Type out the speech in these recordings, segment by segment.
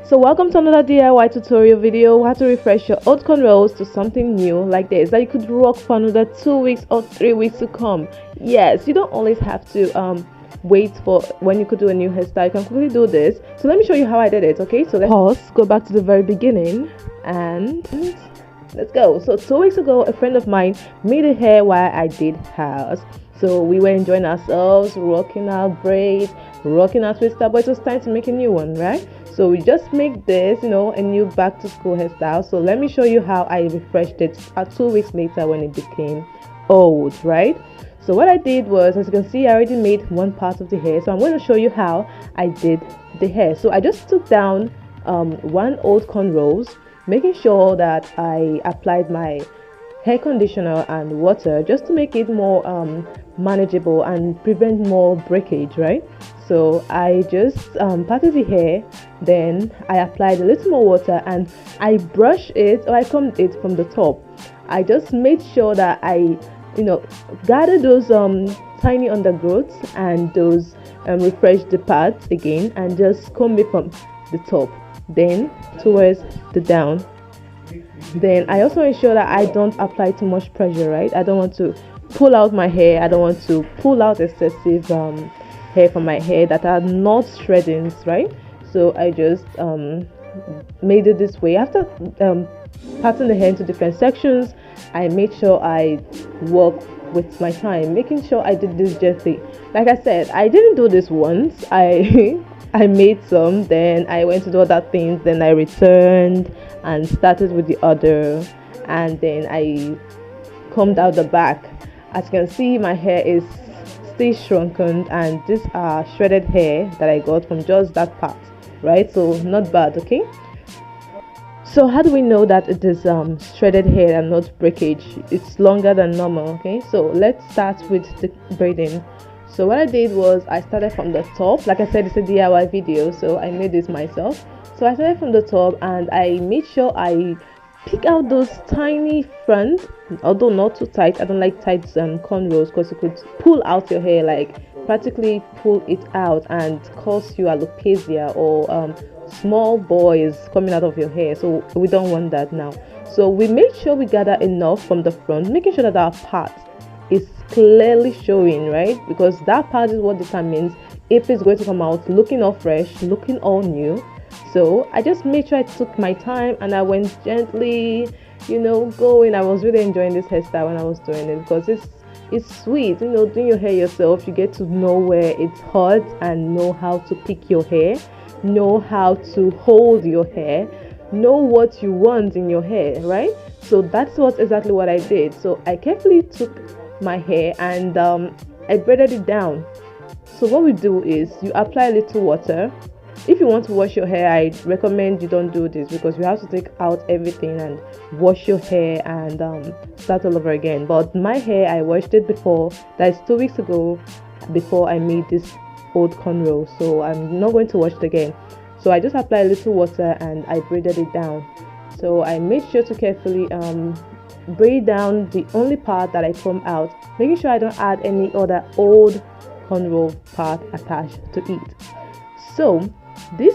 So welcome to another DIY tutorial video how to refresh your old cornrows to something new like this that you could rock for another 2 weeks or 3 weeks to come. Yes, you don't always have to wait for when you could do a new hairstyle. You can quickly do this. So let me show you how I did it. Okay, so let's pause, go back to the very beginning, and let's go. So 2 weeks ago, a friend of mine made a hair while I did hers. So we were enjoying ourselves, rocking our braids, rocking our twister, but it was time to make a new one, right? So we just make this, a new back to school hairstyle. So let me show you how I refreshed it 2 weeks later when it became old, right? So what I did was, as you can see, I already made one part of the hair. So I'm going to show you how I did the hair. So I just took down one old cornrows, making sure that I applied my hair conditioner and water just to make it more manageable and prevent more breakage, right? So I just parted the hair, then I applied a little more water and I brush it, or I combed it from the top. I just made sure that I gather those tiny undergrowths and those refresh the parts again, and just comb it from the top then towards the down. Then I also ensure that I don't apply too much pressure, right? I don't want to pull out my hair. I don't want to pull out excessive hair from my hair that are not shreddings, right? So I just made it this way. After parting the hair into different sections, I made sure I work with my time, making sure I did this gently. Like I said, I didn't do this once. I made some, then I went to do other things, then I returned and started with the other, and then I combed out the back. As you can see, my hair is still shrunken, and these are shredded hair that I got from just that part, right? So not bad. Okay, so how do we know that it is shredded hair and not breakage? It's longer than normal. Okay, so let's start with the braiding. So what I did was I started from the top. Like I said, it's a DIY video, so I made this myself. So I started from the top and I made sure I pick out those tiny fronts, although not too tight. I don't like tight cornrows because you could pull out your hair, like practically pull it out and cause you alopecia or small boys coming out of your hair. So we don't want that now. So we made sure we gather enough from the front, making sure that our part is clearly showing, right? Because that part is what determines if it's going to come out looking all fresh, looking all new. So I just made sure I took my time and I went gently, going. I was really enjoying this hairstyle when I was doing it because it's sweet. Doing your hair yourself, you get to know where it's hot and know how to pick your hair, know how to hold your hair, know what you want in your hair, right? So that's exactly what I did. So I carefully took my hair and I braided it down. So what we do is you apply a little water. If you want to wash your hair, I recommend you don't do this because you have to take out everything and wash your hair and start all over again. But my hair, I washed it before. That is 2 weeks ago, before I made this old cornrow. So I'm not going to wash it again. So I just apply a little water and I braided it down. So I made sure to carefully braid down the only part that I comb out, making sure I don't add any other old cornrow part attached to it. So this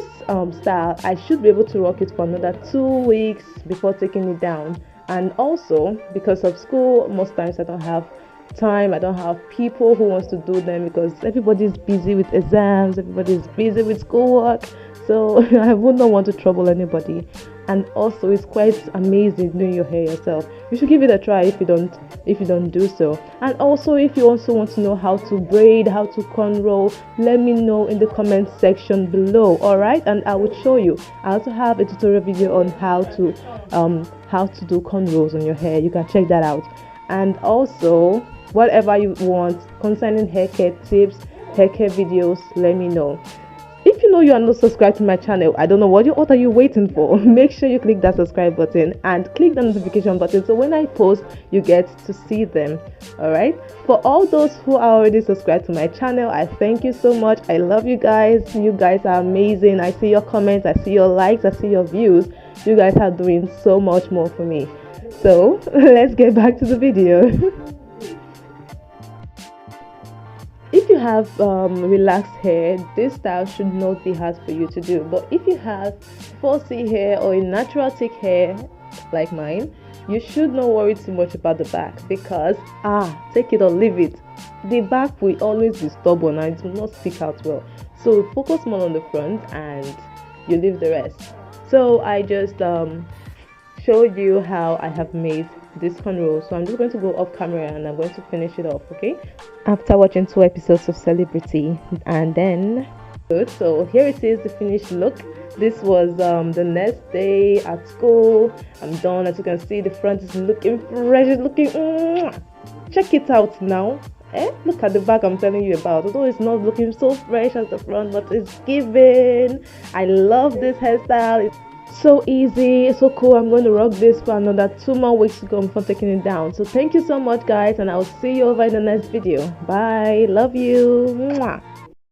style, I should be able to rock it for another 2 weeks before taking it down. And also because of school, most times I don't have time, I don't have people who wants to do them because everybody's busy with exams, everybody's busy with schoolwork. So I would not want to trouble anybody. And also it's quite amazing doing your hair yourself. You should give it a try if you don't do so. And also if you also want to know how to braid, how to cornrow, let me know in the comment section below. All right, and I will show you. I also have a tutorial video on how to do cornrows on your hair. You can check that out. And also whatever you want concerning hair care tips, hair care videos, let me know. If you know you are not subscribed to my channel, I don't know what are you waiting for? Make sure you click that subscribe button and click the notification button so when I post you get to see them. All right, for all those who are already subscribed to my channel, I thank you so much. I love you guys. You guys are amazing. I see your comments, I see your likes, I see your views. You guys are doing so much more for me. So let's get back to the video. If you you have relaxed hair, this style should not be hard for you to do. But if you have 4C hair or a natural thick hair like mine, you should not worry too much about the back, because take it or leave it, the back will always be stubborn and it will not stick out well. So focus more on the front and you leave the rest. So I just showed you how I have made this cornrow. So I'm just going to go off camera and I'm going to finish it off, okay, after watching 2 episodes of Celebrity. And then good, so here it is, the finished look. This was the next day at school. I'm done. As you can see, the front is looking fresh, it's looking check it out now. Look at the back I'm telling you about. Although it's not looking so fresh as the front, but it's giving. I love this hairstyle. It's so easy, so cool. I'm going to rock this for another 2 more weeks to go before taking it down. So thank you so much, guys, and I'll see you over in the next video. Bye. Love you. Mwah.